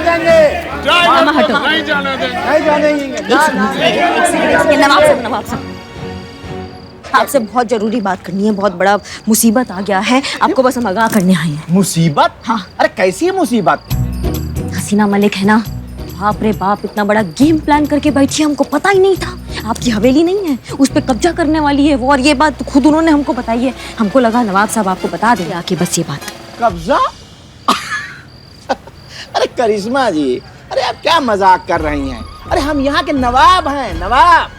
जाने देंगे। नहीं जाने देंगे। नवाब साहब, आपसे बहुत जरूरी बात करनी है। बहुत बड़ा मुसीबत आ गया है, आपको बस हम आगाह करने आए हैं। मुसीबत? हाँ। अरे कैसी मुसीबत? हसीना मलिक है ना, बाप रे बाप, इतना बड़ा गेम प्लान करके बैठी है, हमको पता ही नहीं था। आपकी हवेली नहीं है, उस पर कब्जा करने वाली है वो, और ये बात खुद उन्होंने हमको बताई है। हमको लगा नवाब साहब आपको बता दें आके बस ये बात। कब्जा? अरे करिश्मा जी, अरे आप क्या मजाक कर रही हैं? अरे हम यहाँ के नवाब हैं, नवाब।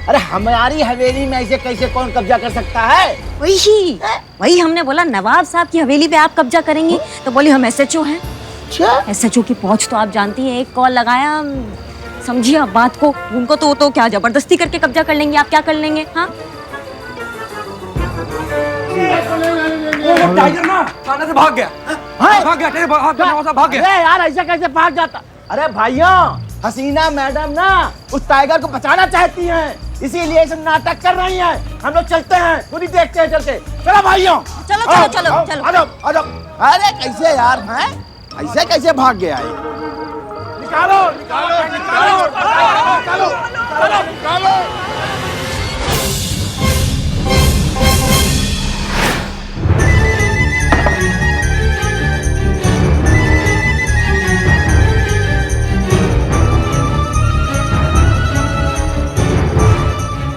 अरे हमारी हवेली में ऐसे कैसे कौन कब्जा कर सकता है? वही हमने बोला, नवाब साहब की हवेली पे आप कब्जा करेंगी? तो बोली हम SHO हैं। SHO की पहुंच तो आप जानती हैं, एक कॉल लगाया, समझिए आप बात को। उनको तो क्या जबरदस्ती करके कब्जा कर लेंगे, आप क्या कर लेंगे? हाँ, टाइगर ना थाने से भाग गया। भाग गया। अरे यार ऐसे कैसे भाग जाता? अरे भाइयों, हसीना मैडम ना उस टाइगर को बचाना चाहती हैं, इसीलिए सब नाटक कर रही हैं। हम लोग चलते हैं, पूरी देखते हैं, चलते। चलो भाइयों, चलो। अरे कैसे यार हैं? ऐसे कैसे भाग गया है? निकालो।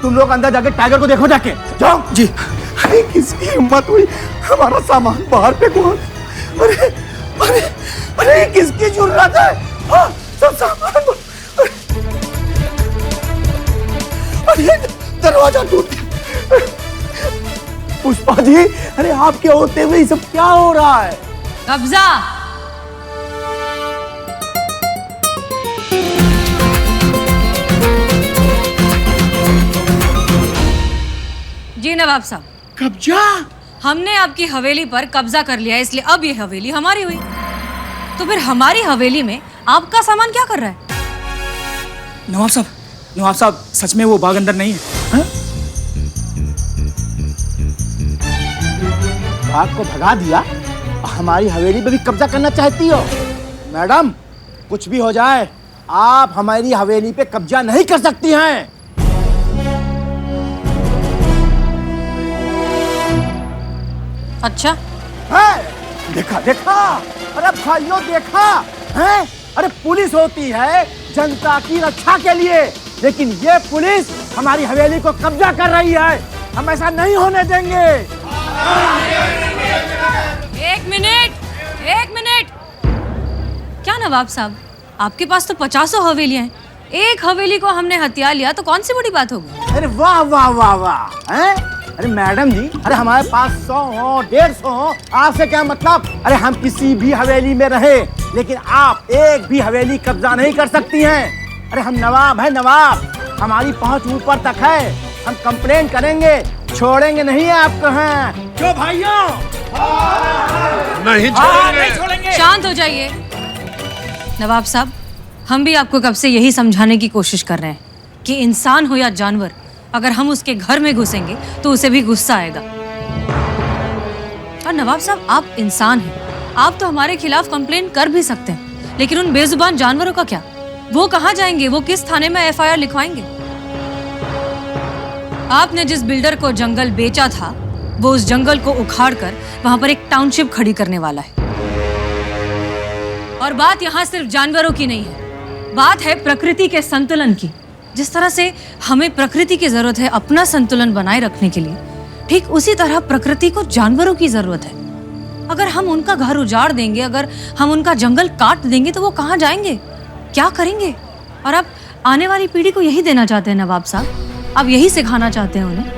तुम लोग अंदर जाके टाइगर को देखो, जाके जाओ जी। अरे किसकी हिम्मत हुई हमारा सामान बाहर फेंको? अरे किसकी जुर्रत है? सब सामान, अरे दरवाजा टूट गया। पुष्पा जी, अरे आपके होते हुए सब क्या हो रहा है? कब्जा। जी नवाब साहब, कब्जा? हमने आपकी हवेली पर कब्जा कर लिया है, इसलिए अब ये हवेली हमारी हुई। तो फिर हमारी हवेली में आपका सामान क्या कर रहा है? नवाब साहब सच में वो बाघ अंदर नहीं है। बाघ को भगा दिया, हमारी हवेली पे भी कब्जा करना चाहती हो? मैडम, कुछ भी हो जाए, आप हमारी हवेली पे कब्जा नहीं कर सकती हैं। अच्छा है? देखा। अरे भाइयों देखा है? अरे पुलिस होती है जनता की रक्षा के लिए, लेकिन ये पुलिस हमारी हवेली को कब्जा कर रही है। हम ऐसा नहीं होने देंगे। एक मिनट। क्या नवाब साहब, आपके पास तो 50 हवेलियां हैं, एक हवेली को हमने हथिया लिया तो कौन सी बड़ी बात होगी? अरे वाह हैं? अरे मैडम जी, अरे हमारे पास 100 हो 150 हो, आपसे क्या मतलब? अरे हम किसी भी हवेली में रहे, लेकिन आप एक भी हवेली कब्जा नहीं कर सकती हैं। अरे हम नवाब हैं, नवाब, हमारी पहुंच ऊपर तक है। हम कंप्लेन करेंगे, छोड़ेंगे नहीं आपको। हैं क्यों भाइयों? नहीं छोड़ेंगे। शांत हो जाइए नवाब साहब, हम भी आपको कब से यही समझाने की कोशिश कर रहे हैं कि इंसान हो या जानवर, अगर हम उसके घर में घुसेंगे तो उसे भी गुस्सा आएगा। और नवाब साहब, आप इंसान हैं, आप तो हमारे खिलाफ कंप्लेन कर भी सकते हैं, लेकिन उन बेजुबान जानवरों का क्या? वो कहाँ जाएंगे? वो किस थाने में FIR लिखवाएंगे? आपने जिस बिल्डर को जंगल बेचा था, वो उस जंगल को उखाड़कर वहां पर एक टाउनशिप खड़ी करने वाला है। और बात यहाँ सिर्फ जानवरों की नहीं है, बात है प्रकृति के संतुलन की। जिस तरह से हमें प्रकृति की जरूरत है अपना संतुलन बनाए रखने के लिए, ठीक उसी तरह प्रकृति को जानवरों की जरूरत है। अगर हम उनका घर उजाड़ देंगे, अगर हम उनका जंगल काट देंगे, तो वो कहाँ जाएंगे, क्या करेंगे? और आप आने वाली पीढ़ी को यही देना चाहते हैं नवाब साहब, आप यही सिखाना चाहते हैं उन्हें।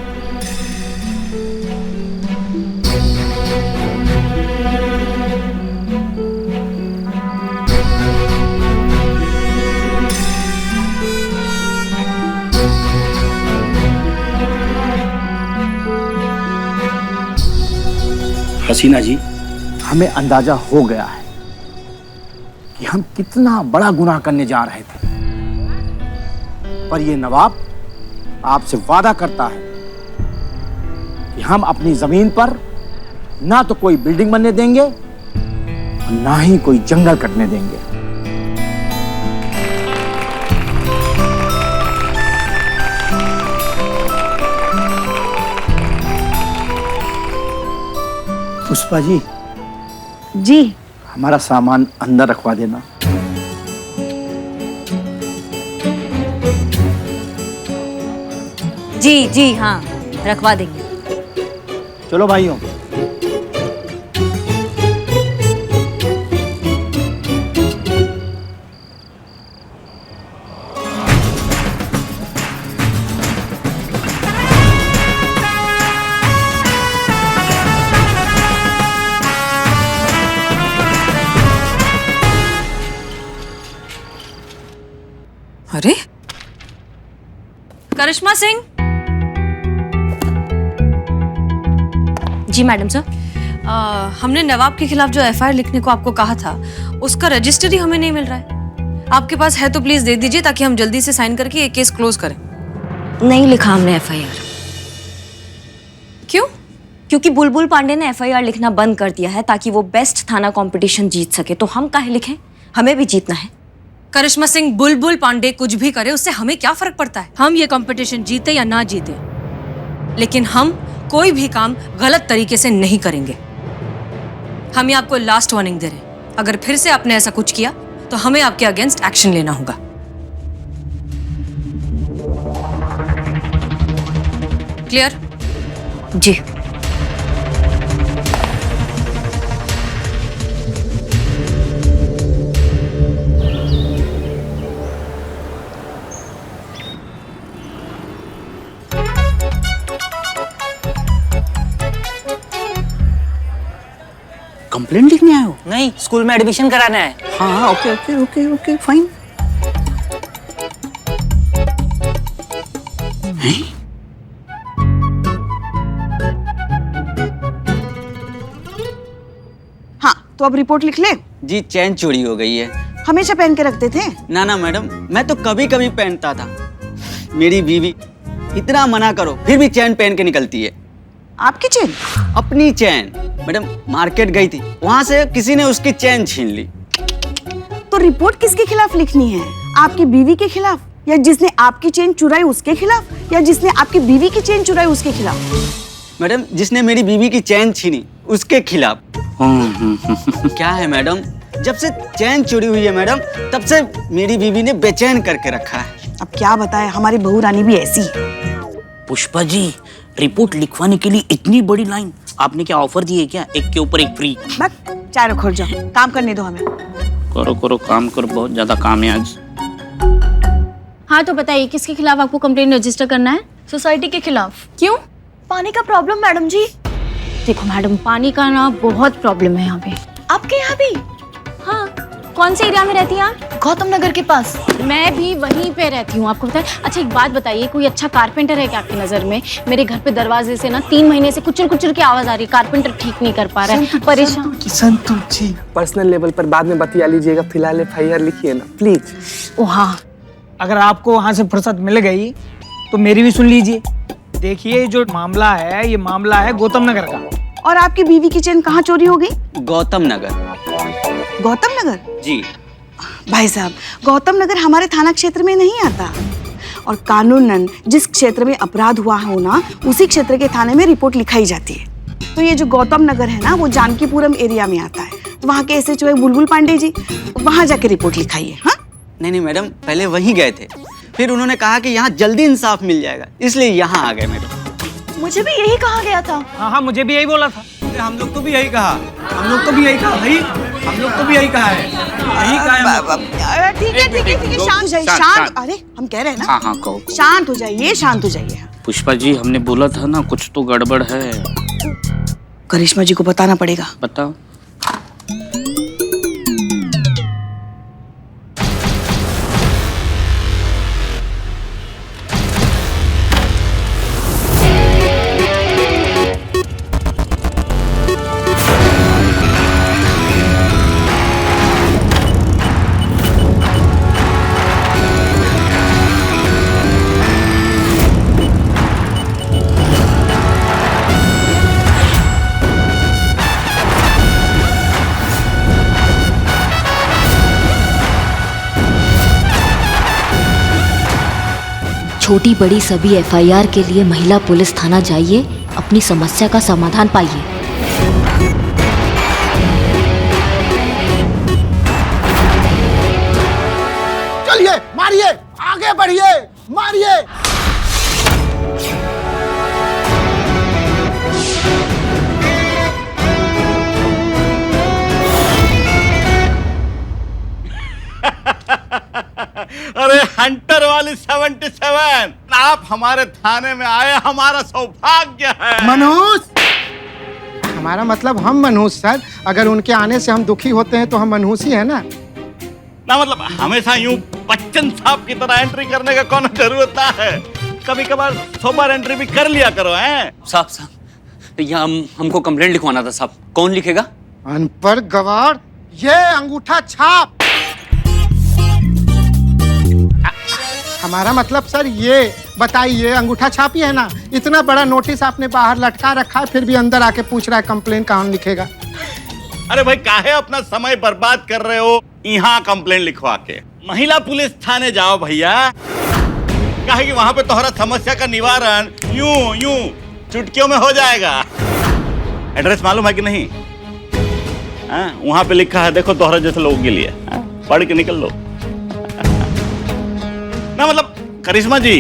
हसीना जी, हमें अंदाजा हो गया है कि हम कितना बड़ा गुनाह करने जा रहे थे, पर ये नवाब आपसे वादा करता है कि हम अपनी जमीन पर ना तो कोई बिल्डिंग बनने देंगे और ना ही कोई जंगल कटने देंगे। पुष्पा जी, जी हमारा सामान अंदर रखवा देना। जी जी हाँ, रखवा देंगे। चलो भाइयों। अरे करिश्मा सिंह। जी मैडम सर। हमने नवाब के खिलाफ जो एफआईआर लिखने को आपको कहा था, उसका रजिस्टर ही हमें नहीं मिल रहा है। आपके पास है तो प्लीज दे दीजिए ताकि हम जल्दी से साइन करके ये केस क्लोज करें। नहीं लिखा हमने एफआईआर। क्यों? क्योंकि बुलबुल पांडे ने एफआईआर लिखना बंद कर दिया है ताकि वो बेस्ट थाना कंपटीशन जीत सके। तो हम काहे लिखें? हमें भी जीतना है। करिश्मा सिंह, बुलबुल पांडे कुछ भी करे उससे हमें क्या फर्क पड़ता है? हम ये कंपटीशन जीते या ना जीते, लेकिन हम कोई भी काम गलत तरीके से नहीं करेंगे। हम ये आपको लास्ट वार्निंग दे रहे हैं। अगर फिर से आपने ऐसा कुछ किया तो हमें आपके अगेंस्ट एक्शन लेना होगा। क्लियर? जी। कंप्लेंट लिखने आए हो? नहीं, स्कूल में एडमिशन कराना है। हाँ okay okay okay okay fine. हाँ तो अब रिपोर्ट लिख ले। जी, चैन चोरी हो गई है। हमेशा पहन के रखते थे। ना मैडम, मैं तो कभी कभी पहनता था। मेरी बीवी इतना मना करो फिर भी चैन पहन के निकलती है। आपकी चेन? अपनी चैन। मैडम मार्केट गई थी, वहां से किसी ने उसकी चैन छीन ली। तो रिपोर्ट किसके खिलाफ लिखनी है? आपकी बीवी के खिलाफ, या जिसने आपकी चेन चुराई उसके खिलाफ, या जिसने आपकी बीवी की चेन चुराई उसके खिलाफ? मैडम, जिसने मेरी बीवी की चैन छीनी उसके खिलाफ। क्या है मैडम, जब से चैन चोरी हुई है मैडम, तब से मेरी बीवी ने बेचैन करके रखा है। अब क्या बताए, हमारी बहू रानी भी ऐसी है। पुष्पा जी, रिपोर्ट लिखवाने के लिए इतनी बड़ी लाइन, आपने क्या ऑफर दी है क्या? एक के ऊपर एक फ्री? बस चाय रखो, जाओ काम करने दो हमें। करो करो काम करो, बहुत ज्यादा काम है आज। हाँ तो बताइए किसके खिलाफ आपको कंप्लेंट रजिस्टर करना है? सोसाइटी के खिलाफ। क्यों? पानी का प्रॉब्लम मैडम जी। देखो मैडम, पानी का ना बहुत प्रॉब्लम है यहाँ पे। आपके यहाँ भी? हाँ। कौन से एरिया में रहती हैं आप? गौतम नगर के पास। मैं भी वहीं पे रहती हूँ, आपको बताएं। अच्छा एक बात बताइए, कोई अच्छा कारपेंटर है क्या आपकी नजर में? मेरे घर पे दरवाजे से ना 3 महीने से कुचर कुचर की आवाज आ रही है। कारपेंटर ठीक नहीं कर पा रहा है, परेशान। संतोष जी, पर्सनल लेवल पर बाद में बतिया लीजिएगा, फिलहाल एफआईआर लिखिए ना प्लीज। ओ हाँ, अगर आपको वहाँ से फुर्सत मिल गई तो मेरी भी सुन लीजिए। देखिए जो मामला है, ये मामला है गौतम नगर का। और आपकी बीवी की चेन कहाँ चोरी हो गई? गौतम नगर। गौतम नगर? जी भाई साहब, गौतम नगर हमारे थाना क्षेत्र में नहीं आता, और कानूनन जिस क्षेत्र में अपराध हुआ हो ना, उसी क्षेत्र के थाने में रिपोर्ट लिखाई जाती है। तो ये जो गौतम नगर है ना, वो जानकीपुरम एरिया में आता है। तो वहाँ के एसएचओ है बुलबुल पांडे जी, वहाँ जाके रिपोर्ट लिखाइए। हाँ नहीं मैडम, पहले वहीं गए थे, फिर उन्होंने कहा कि यहाँ जल्दी इंसाफ मिल जाएगा, इसलिए यहाँ आ गए मैडम। मुझे भी यही कहा गया था। हाँ, मुझे भी यही बोला था। हम लोग को भी यही कहा, हम लोग को भी यही कहा भाई, हम लोग को भी यही कहा है, यही कहा है। ठीक है ठीक है ठीक है, शांत हो जाइए, शांत। अरे हम कह रहे हैं ना। हाँ हाँ कहो। शांत हो जाइए, शांत हो जाइए। पुष्पा जी, हमने बोला था ना कुछ तो गड़बड़ है। करिश्मा जी को बताना पड़ेगा। बताओ। छोटी बड़ी सभी एफआईआर के लिए महिला पुलिस थाना जाइए, अपनी समस्या का समाधान पाइए। आगे बढ़िए, मारिए। अरे हंटर वाली 77, आप हमारे थाने में आए, हमारा सौभाग्य है। मनहूस, हमारा मतलब हम मनहूस सर। अगर उनके आने से हम दुखी होते हैं तो हम मनहूस ही है ना। ना मतलब हमेशा यूं बच्चन साहब की तरह एंट्री करने का कौन जरूरत है। कभी कभार 100 बार एंट्री भी कर लिया करो। हैं साहब यहाँ हमको कंप्लेंट लिखवाना था साहब। कौन लिखेगा? अनपढ़ गवार, ये अंगूठा छाप। हमारा मतलब सर ये बताइए, अंगूठा छाप ही है ना। इतना बड़ा नोटिस आपने बाहर लटका रखा है, फिर भी अंदर आके पूछ रहा है कंप्लेन कौन लिखेगा। अरे भाई काहे अपना समय बर्बाद कर रहे हो यहाँ कंप्लेंट लिखवा के। महिला पुलिस थाने जाओ भैया, काहे कि वहां पे तोहरा समस्या का निवारण यूं चुटकियों में हो जाएगा। एड्रेस मालूम है कि नहीं? वहां पे लिखा है, देखो तोहरा जैसे लोगों के लिए। पढ़ के निकल लो ना। मतलब करिश्मा जी,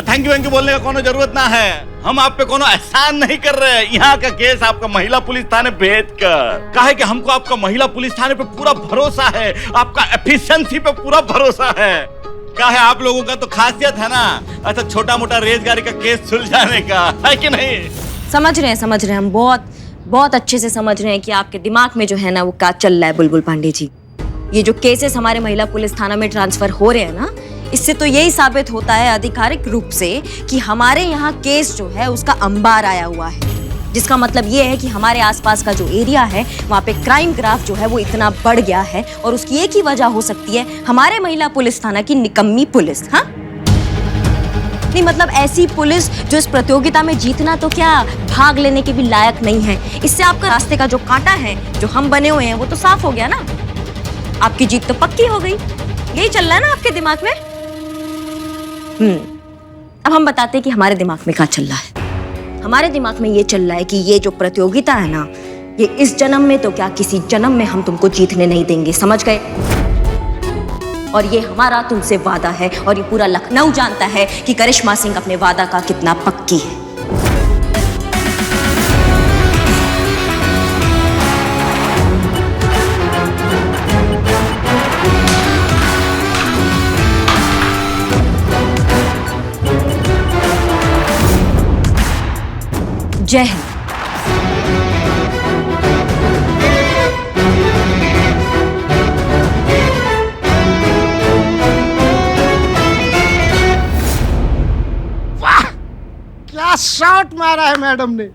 थैंक यू बोलने का कोनो जरूरत ना है। हम आप पे कोनो एहसान नहीं कर रहे। यहाँ का केस आपका महिला पुलिस थाने भेज कर, काहे कि हमको आपका महिला पुलिस थाने पे पूरा भरोसा है, आपका एफिशिएंसी पे पूरा भरोसा है। काहे आप लोगों का तो खासियत है ना ऐसा छोटा मोटा रेजगारी का केस सुलझाने का, है कि नहीं? समझ रहे हैं हम बहुत अच्छे से समझ रहे हैं कि आपके दिमाग में जो है ना वो क्या चल रहा है बुलबुल पांडे जी। ये जो केसेस हमारे महिला पुलिस थाना में ट्रांसफर हो रहे हैं ना, इससे तो यही साबित होता है आधिकारिक रूप से कि हमारे यहाँ केस जो है उसका अंबार आया हुआ है। जिसका मतलब ये है कि हमारे आसपास का जो एरिया है वहाँ पे क्राइम ग्राफ जो है वो इतना बढ़ गया है, और उसकी एक ही वजह हो सकती है हमारे महिला पुलिस थाना की निकम्मी पुलिस। हाँ नहीं, मतलब ऐसी पुलिस जो इस प्रतियोगिता में जीतना तो क्या भाग लेने के भी लायक नहीं है। इससे आपका रास्ते का जो कांटा है जो हम बने हुए हैं वो तो साफ हो गया ना। आपकी जीत तो पक्की हो गई। यही चल रहा है ना आपके दिमाग में? अब हम बताते हैं कि हमारे दिमाग में क्या चल रहा है। हमारे दिमाग में ये चल रहा है कि ये जो प्रतियोगिता है ना, ये इस जन्म में तो क्या किसी जन्म में हम तुमको जीतने नहीं देंगे, समझ गए? और ये हमारा तुमसे वादा है, और ये पूरा लखनऊ जानता है कि करिश्मा सिंह अपने वादा का कितना पक्की है। जय हिंद। वाह, क्या शॉट मारा है मैडम ने।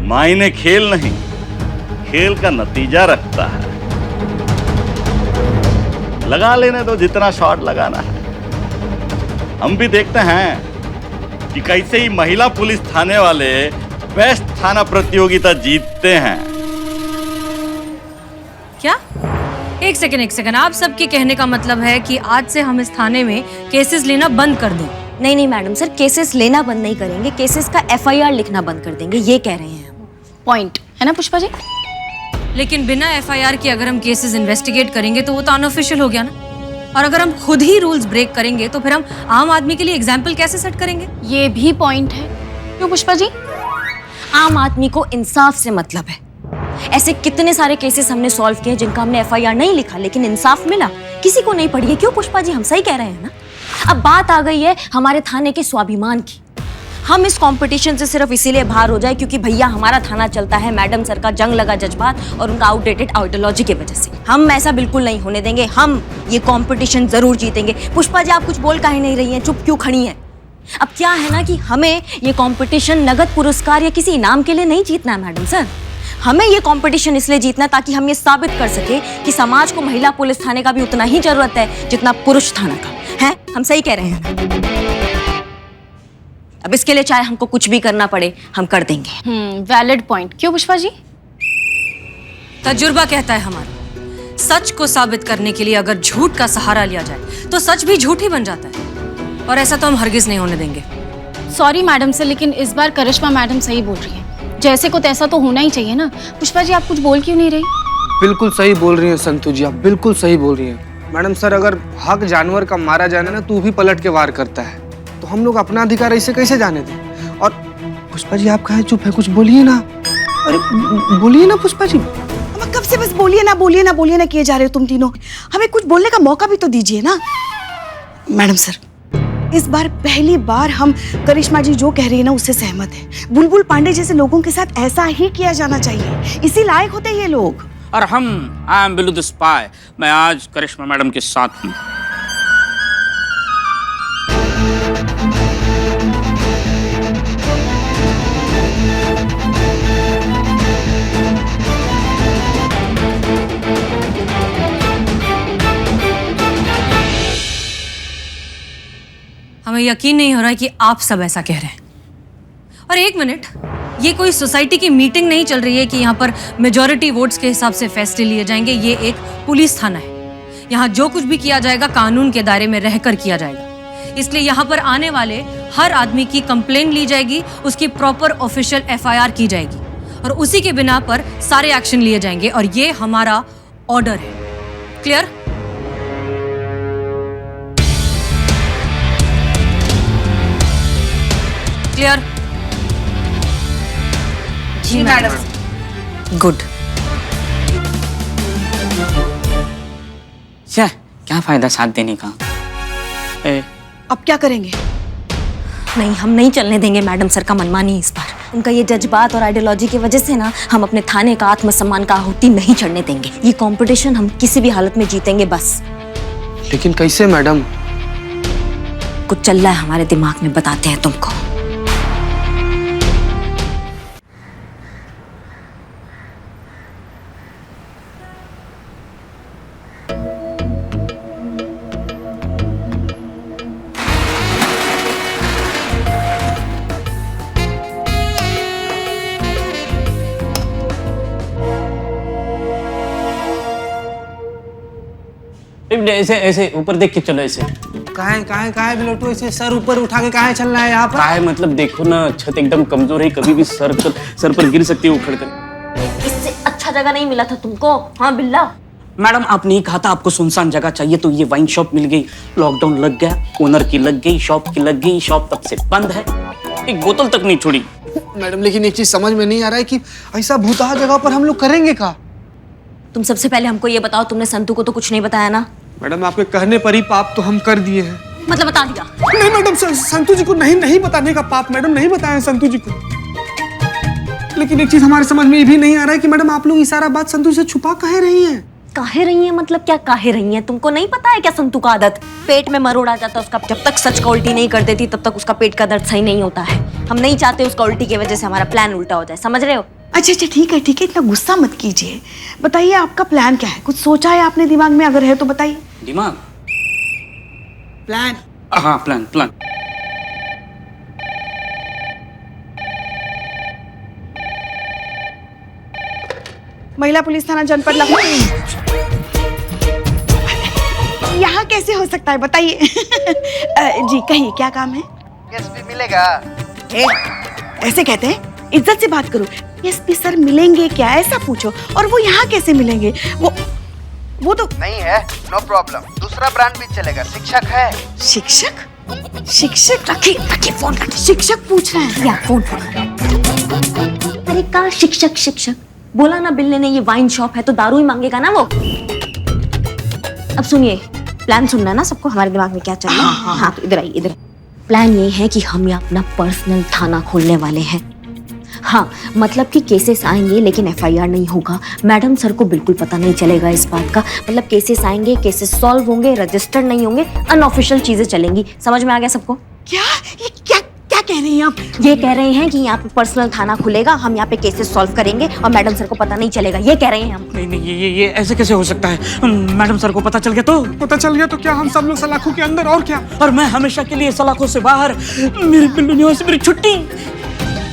मायने खेल नहीं, खेल का नतीजा रखता है। लगा लेने दो जितना शॉट लगाना है। हम भी देखते हैं कि कैसे ही महिला पुलिस थाने वाले बेस्ट थाना प्रतियोगिता जीतते हैं। क्या? एक सेकंड, आप सबके कहने का मतलब है कि आज से हम इस थाने में केसेस लेना बंद कर दें? नहीं मैडम सर, केसेस लेना बंद नहीं करेंगे, केसेस का FIR लिखना बंद कर देंगे, ये कह रहे हैं। पॉइंट है ना पुष्पा जी? लेकिन बिना FIR के अगर हम केसेस इन्वेस्टिगेट करेंगे तो वो तो अनऑफिशियल हो गया ना। और अगर हम खुद ही रूल्स ब्रेक करेंगे तो फिर हम आम आदमी के लिए एग्जाम्पल कैसे सेट करेंगे? ये भी पॉइंट है। क्यों पुष्पा जी? आम आदमी को इंसाफ से मतलब है। ऐसे कितने सारे केसेस हमने सॉल्व किए जिनका हमने FIR नहीं लिखा लेकिन इंसाफ मिला, किसी को नहीं पड़ी है। क्यों पुष्पा जी, हम सही कह रहे हैं ना? अब बात आ गई है हमारे थाने के स्वाभिमान की। हम इस कंपटीशन से सिर्फ इसीलिए बाहर हो जाए क्योंकि भैया हमारा थाना चलता है मैडम सर का जंग लगा जज्बात और उनका आउटडेटेड आइडियोलॉजी की वजह से। हम ऐसा बिल्कुल नहीं होने देंगे, हम ये कंपटीशन जरूर जीतेंगे। पुष्पा जी, आप कुछ बोल काहे नहीं रही हैं, चुप क्यों खड़ी हैं? अब क्या है ना कि हमें ये कंपटीशन नगद पुरस्कार या किसी इनाम के लिए नहीं जीतना है मैडम सर। हमें ये कंपटीशन इसलिए जीतना है ताकि हम ये साबित कर सके कि समाज को महिला पुलिस थाने का भी उतना ही जरूरत है जितना पुरुष थाना का है। हम सही कह रहे हैं। अब इसके लिए चाहे हमको कुछ भी करना पड़े, हम कर देंगे। Valid point. क्यों पुष्पा जी? तजुर्बा कहता है हमारा, सच को साबित करने के लिए अगर झूठ का सहारा लिया जाए तो सच भी झूठ ही बन जाता है, और ऐसा तो हम हरगिज नहीं होने देंगे। सॉरी मैडम से, लेकिन इस बार करिश्मा मैडम सही बोल रही है। जैसे को तैसा तो होना ही चाहिए ना। पुष्पा जी, आप कुछ बोल क्यों नहीं रही? बिल्कुल सही बोल रही हैं संतु जी, आप बिल्कुल सही बोल रही हैं। मैडम सर, अगर हक जानवर का मारा जाने ना, तू भी पलट के वार करता है, तो हम लोग अपना अधिकार ऐसे कैसे जाने दें? और पुष्पा जी, आप कहाँ चुप है? कुछ बोलिए ना। अरे बोलिए ना पुष्पा जी। अब कब से बस बोलिए ना किए जा रहे हो तुम तीनों। हमें कुछ बोलने का मौका भी तो दीजिए ना। मैडम सर, इस बार पहली बार हम करिश्मा जी जो कह रही है ना उससे सहमत है। बुलबुल पांडे जैसे लोगों के साथ ऐसा ही किया जाना चाहिए, इसी लायक होते हैं ये लोग। और I am Billu the spy, मैं आज करिश्मा मैडम के साथ हूँ। हमें यकीन नहीं हो रहा है कि आप सब ऐसा कह रहे हैं। और एक मिनट, ये कोई सोसाइटी की मीटिंग नहीं चल रही है कि यहाँ पर मेजॉरिटी वोट्स के हिसाब से फैसले लिए जाएंगे। ये एक पुलिस थाना है। यहाँ जो कुछ भी किया जाएगा कानून के दायरे में रहकर किया जाएगा। इसलिए यहाँ पर आने वाले हर आदमी की कंप्लेंट ली जाएगी, उसकी प्रॉपर ऑफिशियल FIR की जाएगी और उसी के बिना पर सारे एक्शन लिए जाएंगे। और ये हमारा ऑर्डर है। क्लियर? क्लियर? जी मैडम। गुड। क्या फायदा साथ देने का? अब क्या करेंगे? नहीं, हम नहीं चलने देंगे मैडम सर का मनमानी इस बार। उनका ये जज्बात और आइडियोलॉजी की वजह से ना हम अपने थाने का आत्मसम्मान का आहुति नहीं चढ़ने देंगे। ये कंपटीशन हम किसी भी हालत में जीतेंगे बस। लेकिन कैसे मैडम? कुछ चल रहा है हमारे दिमाग में, बताते हैं तुमको। ऐसे ऐसे ऊपर देख के चलो। ऐसे कहाँ है बिलोटू? ऐसे सर ऊपर उठा के कहाँ चल रहा है यहाँ पर? कहाँ है मतलब? देखो ना, छत एकदम कमजोर है, कभी भी सर पर गिर सकती है उखड़ कर। इससे अच्छा जगह नहीं मिला था तुमको? हाँ बिल्ला। मैडम, आपने ही कहा था आपको सुनसान जगह चाहिए, तो ये वाइन शॉप मिल गई। लॉकडाउन लग गया, ओनर की लग गई, शॉप की लग गई, शॉप तब से बंद है, एक बोतल तक नहीं छोड़ी। मैडम, लेकिन एक चीज समझ में नहीं आ रहा है कि ऐसा भूतहा जगह पर हम लोग करेंगे क्या? तुम सबसे पहले हमको ये बताओ, तुमने संतू को तो कुछ नहीं बताया ना? मैडम, आपके कहने पर ही पाप तो हम कर दिए हैं। मतलब बता दिया? नहीं मैडम, संतू जी को नहीं बताने का पाप मैडम नहीं बताया संतू जी को। लेकिन एक चीज हमारे समझ में ये भी नहीं आ रहा है कि मैडम आप लोग ये सारा बात संतू से छुपा काहे रही हैं? काहे रही हैं मतलब? क्या काहे रही हैं? तुमको नहीं पता है क्या संतू का आदत? पेट में मरोड़ आ जाता उसका। जब तक सच का उल्टी नहीं कर देती तब तक उसका पेट का दर्द सही नहीं होता है। हम नहीं चाहते उसका उल्टी की वजह से हमारा प्लान उल्टा हो जाए, समझ रहे हो? अच्छा ठीक है, इतना गुस्सा मत कीजिए। बताइए आपका प्लान क्या है? कुछ सोचा है आपने दिमाग में? अगर है तो बताइए। दिमाग? प्लान? हाँ, प्लान। महिला पुलिस थाना जनपद लखनऊ। यहाँ कैसे हो सकता है बताइए? जी कहिए, क्या काम है? एसपी मिलेगा? ऐसे कहते हैं? इज्जत से बात करो। एसपी सर मिलेंगे क्या, ऐसा पूछो। और वो यहाँ कैसे मिलेंगे? वो तो नहीं है। नो प्रॉब्लम, दूसरा ब्रांड भी चलेगा। शिक्षक है? शिक्षक रखिए फोन रखिए। शिक्षक पूछ रहे हैं। या फोन। अरे का शिक्षक बोला ना बिल्ले ने, ये वाइन शॉप है तो दारू ही मांगेगा ना वो। अब सुनिए, प्लान सुनना ना सबको, हमारे दिमाग में क्या चल रहा है। हाँ तो इधर आइए, इधर। प्लान ये है कि हम यहाँ अपना पर्सनल थाना खोलने वाले हैं। हाँ मतलब कि केसेस आएंगे लेकिन FIR नहीं होगा। मैडम सर को बिल्कुल पता नहीं चलेगा इस बात का। मतलब केसेस आएंगे, केसेस सॉल्व होंगे, रजिस्टर्ड नहीं होंगे, अनऑफिशियल चीजें चलेंगी। समझ में आ गया सबको? क्या कह रही हैं आप? ये कह रहे हैं कि यहाँ पे पर्सनल थाना खुलेगा, हम यहाँ पे केसेस सॉल्व करेंगे और मैडम सर को पता नहीं चलेगा, ये कह रहे हैं हम। नहीं, ये ऐसे कैसे हो सकता है? मैडम सर को पता चल गया तो क्या हम सब लोग सलाखों के अंदर? और क्या? और मैं हमेशा के लिए सलाखों से बाहर। मेरी बिल्लू निवास, मेरी छुट्टी।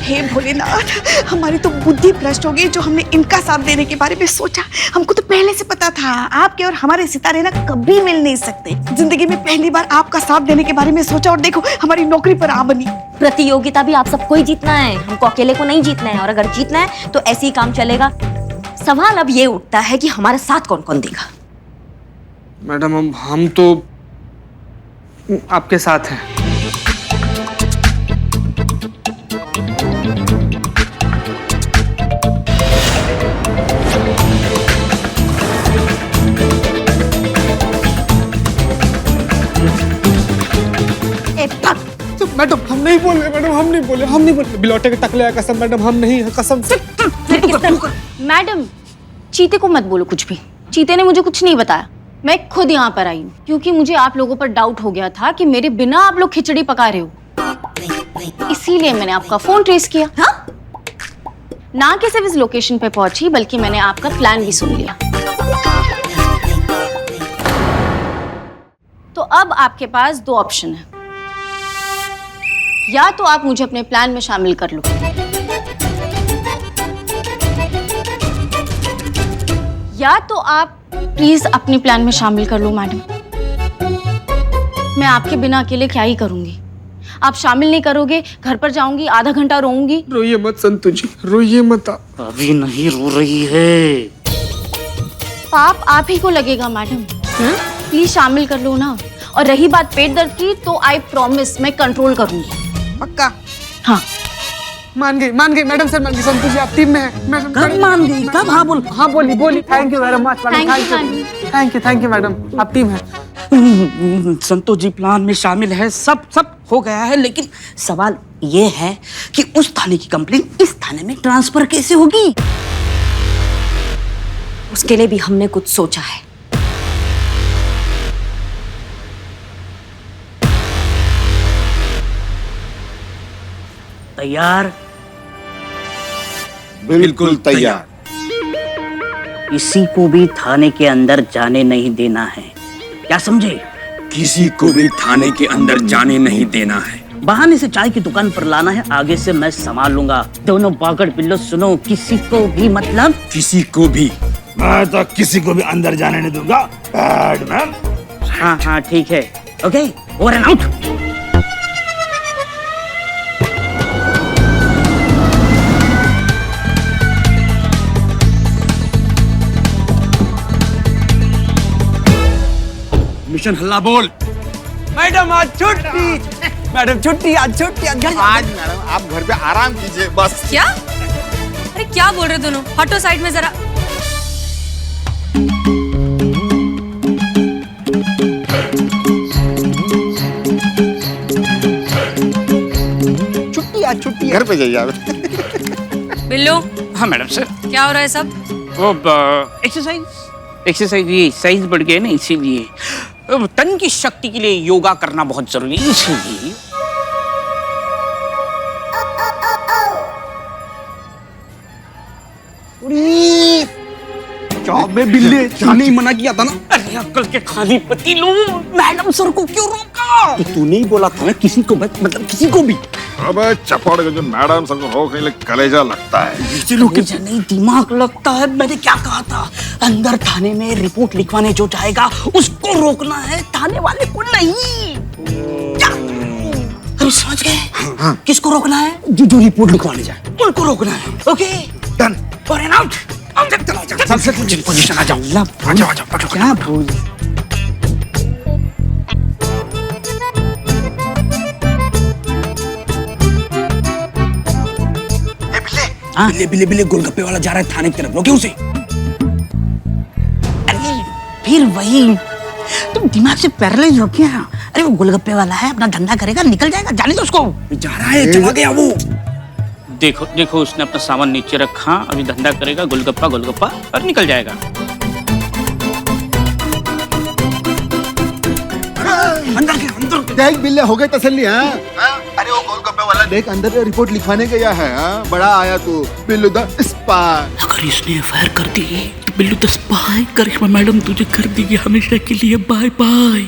हे भोलेनाथ, हमारी तो बुद्धि भ्रष्ट हो गई जो हमने इनका साथ देने के बारे में सोचा। हमको तो पहले से पता था आपके और हमारे सितारे ना कभी मिल नहीं सकते। जिंदगी में पहली बार आपका साथ देने के बारे में सोचा और देखो हमारी नौकरी पर आ बनी। प्रतियोगिता भी आप सबको ही जीतना है, हमको अकेले को नहीं जीतना है। और अगर जीतना है तो ऐसे ही काम चलेगा। सवाल अब ये उठता है कि हमारा साथ कौन कौन देगा। मैडम हम तो आपके साथ हैं। मैडम हम नहीं बोले, मैडम हम नहीं बोले, हम नहीं बोले। बिलौटे के टकले कसम मैडम, हम नहीं है कसम से। मैडम चीते को मत बोलो कुछ भी। चीते ने मुझे कुछ नहीं बताया। मैं खुद यहाँ पर आई हूँ क्योंकि मुझे आप लोगों पर डाउट हो गया था कि मेरे बिना आप लोग खिचड़ी पका रहे हो, इसीलिए मैंने आपका फोन ट्रेस किया। हाँ? ना कि सिर्फ इस लोकेशन पे पहुंची बल्कि मैंने आपका प्लान भी सुन लिया। तो अब आपके पास दो ऑप्शन है, या तो आप मुझे अपने प्लान में शामिल कर लो, या तो आप प्लीज अपने प्लान में शामिल कर लो। मैडम मैं आपके बिना अकेले क्या ही करूंगी। आप शामिल नहीं करोगे, घर पर जाऊंगी, आधा घंटा रोऊंगी। रोइए मत संतु जी, रोइए मत। अभी नहीं रो रही है। पाप आप ही को लगेगा मैडम। प्लीज शामिल कर लो ना। और रही बात पेट दर्द की तो आई प्रॉमिस मैं कंट्रोल करूंगी। पक्का? हाँ मान गई मैडम सर मान गई। संतु जी आप टीम में हैं। कब मान गई? कब? हाँ बोल। हाँ बोली। Thank you very much madam. Thank you madam, आप टीम है। संतोष जी प्लान में शामिल है, सब हो गया है, लेकिन सवाल ये है कि उस थाने की कंप्लेन इस थाने में ट्रांसफर कैसे होगी? उसके लिए भी हमने कुछ सोचा है। तैयार? बिल्कुल तैयार। किसी को भी थाने के अंदर जाने नहीं देना है, क्या समझे? किसी को भी थाने के अंदर जाने नहीं देना है। बहाने से चाय की दुकान पर लाना है, आगे से मैं संभाल लूंगा। दोनों बागड़ बिल्लो सुनो, किसी को भी मतलब किसी को भी, मैं तो किसी को भी अंदर जाने नहीं दूंगा। बैडमैन। हाँ ठीक है। Okay, over and out. Mission हल्ला बोल। मैडम आज छुट्टी। मैडम छुट्टी, आज छुट्टी। आज मैडम आप घर पे आराम कीजिए बस। क्या? अरे क्या बोल रहे दोनों? हटो साइड में जरा। छुट्टी, आज छुट्टी। घर पे जाइए आप। बिल्लू। हाँ मैडम सर। क्या हो रहा है सब? वो एक्सरसाइज ये साइज बढ़ गया ना, इसीलिए तन की शक्ति के लिए योगा करना बहुत जरूरी है, इसलिए। में बिल्ले तूने मना किया था ना। अरे अक्ल के खाली पतीलू, मैडम सर को क्यों रोका? तो तूने ही बोला था ना किसी को मतलब किसी को भी। अबे चपड़ के जो मैडम सबको रोकने लगे, कलेजा लगता है। कलेजा नहीं, दिमाग लगता है। मैंने क्या कहा था? अंदर थाने में रिपोर्ट लिखवाने जो जाएगा उसको रोकना है, थाने वाले को नहीं। क्या? अरे समझ गए? किसको रोकना है? जो रिपोर्ट लिखवाने जाए उनको रोकना है। Okay done. और एन आउट। सबसे पोजीशन आ जाओ। आ जाओ पकड़ो। क्या भूल? बिल्ले गोलगप्पे वाला जा रहा है थाने की तरफ, रोके उसे। अरे फिर वही, तुम दिमाग से पैरालाइज हो क्या? अरे वो गोलगप्पे वाला है, अपना धंधा करेगा, निकल जाएगा, जाने दो उसको। जा रहा है, चला गया वो। देखो उसने अपना सामान नीचे रखा, अभी धंधा करेगा, गोलगप्पा और निकल जाएगा। अंदर देख बिल्ले, हो गए तसल्ली? हाँ अरे वो गोलगप्पे वाला देख, अंदर रिपोर्ट लिखवाने गया है। हाँ बड़ा आया तू, बिल्लू द स्पाई। अगर इसने एफआईआर कर दी तो Billu the spy, Karishma madam तुझे कर देगी हमेशा के लिए। Bye bye.